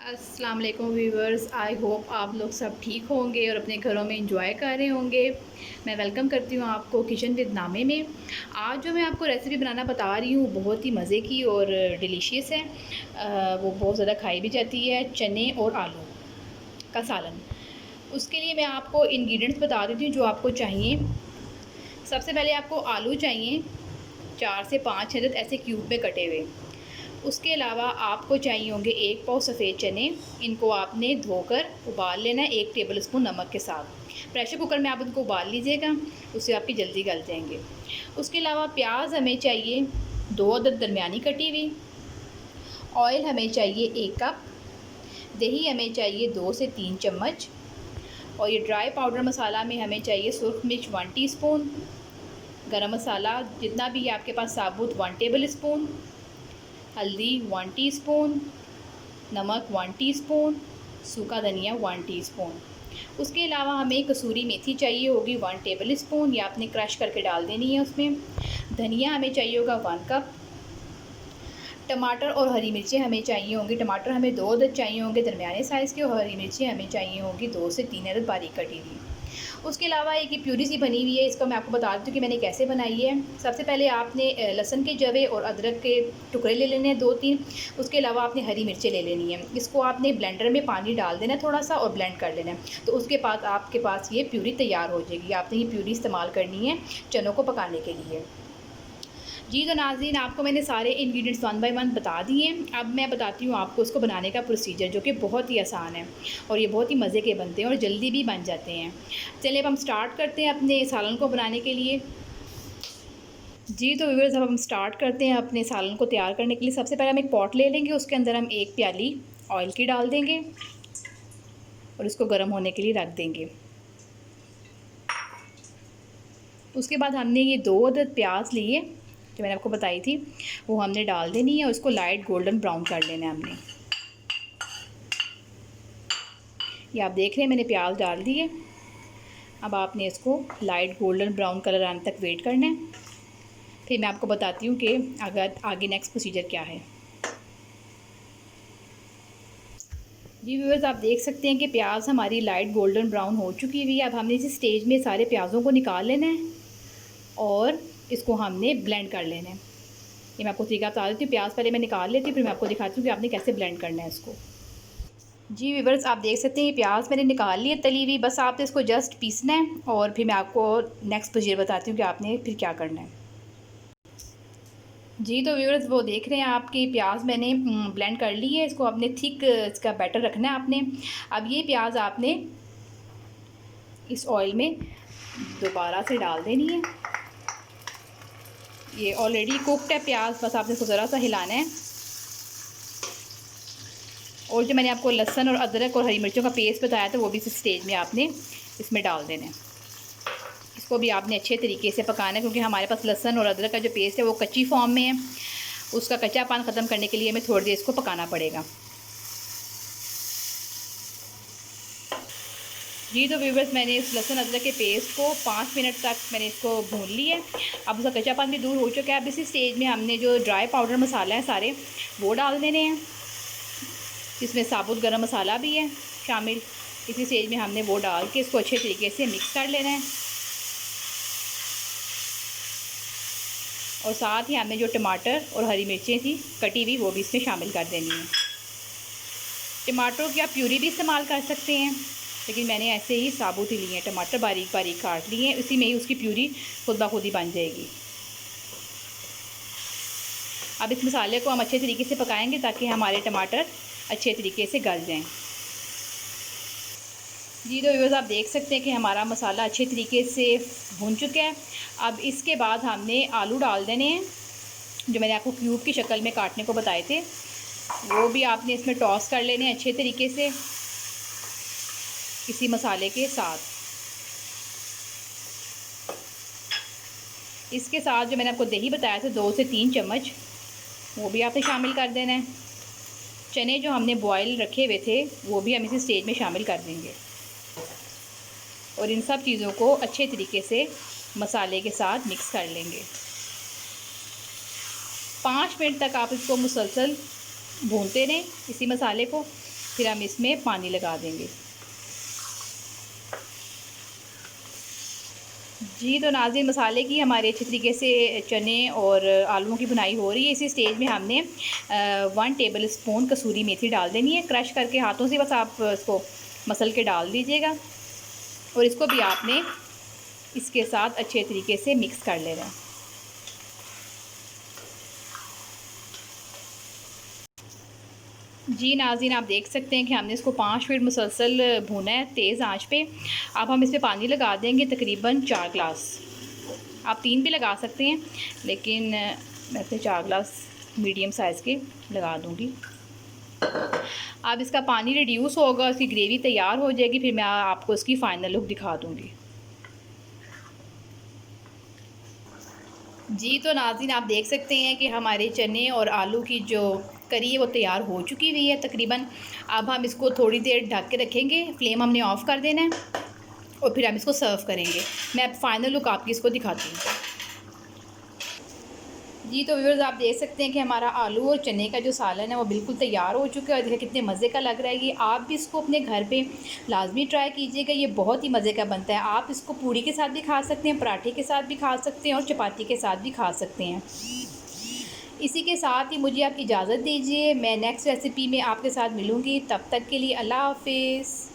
अस्सलाम वालेकुम viewers. I hope आप लोग सब ठीक होंगे और अपने घरों में इंजॉय कर रहे होंगे। मैं वेलकम करती हूँ आपको किचन विद नामे में। आज जो मैं आपको रेसिपी बनाना बता रही हूँ बहुत ही मज़े की और डिलीशियस है। वो बहुत ज़्यादा खाई भी जाती है, चने और आलू का सालन। उसके लिए मैं आपको इंग्रेडिएंट्स बता देती हूँ जो आपको चाहिए। सबसे पहले आपको आलू चाहिए, 4 से 5 अदद ऐसे क्यूब में कटे हुए। उसके अलावा आपको चाहिए होंगे 1 पाव सफ़ेद चने। इनको आपने धोकर उबाल लेना है 1 टेबलस्पून नमक के साथ। प्रेशर कुकर में आप इनको उबाल लीजिएगा, उससे आपकी जल्दी गल जाएंगे। उसके अलावा प्याज हमें चाहिए 2 अदद दरमियानी कटी हुई। ऑयल हमें चाहिए 1 कप। दही हमें चाहिए 2 से 3 चम्मच। और ये ड्राई पाउडर मसाला में हमें चाहिए सुरख मिर्च 1 टीस्पून, गरम मसाला जितना भी है आपके पास साबुत 1 टेबल स्पून, हल्दी 1 टीस्पून, नमक 1 टीस्पून, सूखा धनिया 1 टीस्पून। उसके अलावा हमें कसूरी मेथी चाहिए होगी 1 टेबल स्पून, या आपने क्रश करके डाल देनी है उसमें। धनिया हमें चाहिए होगा 1 कप। टमाटर और हरी मिर्चें हमें चाहिए होंगी। टमाटर हमें 2 अदद चाहिए होंगे दरमियाने साइज़ के, और हरी मिर्चें हमें चाहिए होंगी 2 से 3 अदद बारीक कटी हुई। उसके अलावा एक ये प्यूरी सी बनी हुई है, इसको मैं आपको बता देती हूँ कि मैंने कैसे बनाई है। सबसे पहले आपने लहसुन के जवे और अदरक के टुकड़े ले लेने हैं 2-3। उसके अलावा आपने हरी मिर्चें ले लेनी है। इसको आपने ब्लेंडर में पानी डाल देना है थोड़ा सा और ब्लेंड कर लेना है। तो उसके बाद आपके पास ये प्यूरी तैयार हो जाएगी। आपने ये प्यूरी इस्तेमाल करनी है चनों को पकाने के लिए। जी तो नाज़रीन, आपको मैंने सारे इंग्रेडिएंट्स 1 बाय 1 बता दिए। अब मैं बताती हूँ आपको इसको बनाने का प्रोसीजर, जो कि बहुत ही आसान है और ये बहुत ही मज़े के बनते हैं और जल्दी भी बन जाते हैं। चलिए अब हम स्टार्ट करते हैं अपने सालन को बनाने के लिए। जी तो व्यूअर्स, अब हम स्टार्ट करते हैं अपने सालन को तैयार करने के लिए। सबसे पहले हम एक पॉट ले लेंगे, उसके अंदर हम 1 प्याली ऑयल की डाल देंगे और इसको गर्म होने के लिए रख देंगे। उसके बाद हमने ये 2 अदद प्याज लिए जो मैंने आपको बताई थी, वो हमने डाल देनी है और इसको लाइट गोल्डन ब्राउन कर लेना है हमने। ये आप देख रहे हैं मैंने प्याज डाल दिए। अब आपने इसको लाइट गोल्डन ब्राउन कलर आने तक वेट करना है। फिर मैं आपको बताती हूँ कि अगर आगे नेक्स्ट प्रोसीजर क्या है। जी व्यूअर्स, आप देख सकते हैं कि प्याज हमारी लाइट गोल्डन ब्राउन हो चुकी हुई है। अब हमने इस स्टेज में सारे प्याज़ों को निकाल लेना है और इसको हमने ब्लेंड कर लेना है। ये मैं आपको तरीका बता देती हूँ। प्याज पहले मैं निकाल लेती हूँ, फिर मैं आपको दिखाती हूँ कि आपने कैसे ब्लेंड करना है इसको। जी व्यूअर्स, आप देख सकते हैं ये प्याज मैंने निकाल ली है तली हुई। बस आपने इसको जस्ट पीसना है और फिर मैं आपको नेक्स्ट प्रोसीजर बताती हूँ कि आपने फिर क्या करना है। जी तो व्यूअर्स, वो देख रहे हैं आपकी प्याज मैंने ब्लेंड कर ली है। इसको आपने थिक इसका बैटर रखना है आपने। अब ये प्याज आपने इस ऑयल में दोबारा से डाल देनी है। ये ऑलरेडी कुकड है प्याज, बस आपने इसको ज़रा सा हिलाना है। और जो मैंने आपको लहसुन और अदरक और हरी मिर्चों का पेस्ट बताया था, वो भी इस स्टेज में आपने इसमें डाल देना है। इसको भी आपने अच्छे तरीके से पकाना है, क्योंकि हमारे पास लहसुन और अदरक का जो पेस्ट है वो कच्ची फॉर्म में है। उसका कच्चापन ख़त्म करने के लिए हमें थोड़ी देर इसको पकाना पड़ेगा। जी तो व्यूअर्स, मैंने इस लहसुन अदरक के पेस्ट को 5 मिनट तक मैंने इसको भून लिया है। अब उसका कच्चापन भी दूर हो चुका है। अब इसी स्टेज में हमने जो ड्राई पाउडर मसाला है सारे वो डाल देने हैं। इसमें साबुत गरम मसाला भी है शामिल। इसी स्टेज में हमने वो डाल के इसको अच्छे तरीके से मिक्स कर लेना है। और साथ ही हमने जो टमाटर और हरी मिर्चें थी कटी हुई, वो भी इसमें शामिल कर देनी है। टमाटरों की आप प्यूरी भी इस्तेमाल कर सकते हैं, लेकिन मैंने ऐसे ही साबुत ही लिए हैं। टमाटर बारीक बारीक काट लिए हैं, उसी में ही उसकी प्यूरी खुद ब खुद ही बन जाएगी। अब इस मसाले को हम अच्छे तरीके से पकाएंगे ताकि हमारे टमाटर अच्छे तरीके से गल जाएं। जी तो व्यूअर्स, आप देख सकते हैं कि हमारा मसाला अच्छे तरीके से भून चुका है। अब इसके बाद हमने आलू डाल देने हैं जो मैंने आपको क्यूब की शक्ल में काटने को बताए थे। वो भी आपने इसमें टॉस कर लेने हैं अच्छे तरीके से इसी मसाले के साथ। इसके साथ जो मैंने आपको दही बताया था 2 से 3 चम्मच, वो भी आपने शामिल कर देना है। चने जो हमने बॉयल रखे हुए थे वो भी हम इसी स्टेज में शामिल कर देंगे और इन सब चीज़ों को अच्छे तरीके से मसाले के साथ मिक्स कर लेंगे। 5 मिनट तक आप इसको मुसलसल भूनते रहें इसी मसाले को। फिर हम इसमें पानी लगा देंगे। जी, तो नाज़रीन, मसाले की हमारे अच्छे तरीके से चने और आलूओं की भुनाई हो रही है। इसी स्टेज में हमने 1 टेबल स्पून कसूरी मेथी डाल देनी है। क्रश करके हाथों से बस आप इसको मसल के डाल दीजिएगा और इसको भी आपने इसके साथ अच्छे तरीके से मिक्स कर लेना है। जी नाज़रीन, आप देख सकते हैं कि हमने इसको 5 मिनट मुसलसल भूना है तेज़ आंच पे। अब हम इसमें पानी लगा देंगे तकरीबन 4 ग्लास। आप 3 भी लगा सकते हैं, लेकिन मैं इसमें 4 ग्लास मीडियम साइज़ के लगा दूँगी। अब इसका पानी रिड्यूस होगा, उसकी ग्रेवी तैयार हो जाएगी, फिर मैं आपको इसकी फ़ाइनल लुक दिखा दूँगी। जी, तो नाज़रीन, आप देख सकते हैं कि हमारे चने और आलू की जो करी है वो तैयार हो चुकी हुई है तकरीबन। अब हम इसको थोड़ी देर ढक के रखेंगे, फ्लेम हमने ऑफ़ कर देना है और फिर हम इसको सर्व करेंगे। मैं अब फ़ाइनल लुक आपकी इसको दिखाती हूँ। जी, तो व्यूअर्स, आप देख सकते हैं कि हमारा आलू और चने का जो सालन है वो बिल्कुल तैयार हो चुका है और देखिए कितने मज़े का लग रहा है ये। आप भी इसको अपने घर पे लाज़मी ट्राई कीजिएगा, ये बहुत ही मज़े का बनता है। आप इसको पूड़ी के साथ भी खा सकते हैं, पराठे के साथ भी खा सकते हैं और चपाती के साथ भी खा सकते हैं। इसी के साथ ही मुझे आप इजाज़त दीजिए, मैं नेक्स्ट रेसिपी में आपके साथ मिलूँगी। तब तक के लिए अल्लाह हाफ़िज़।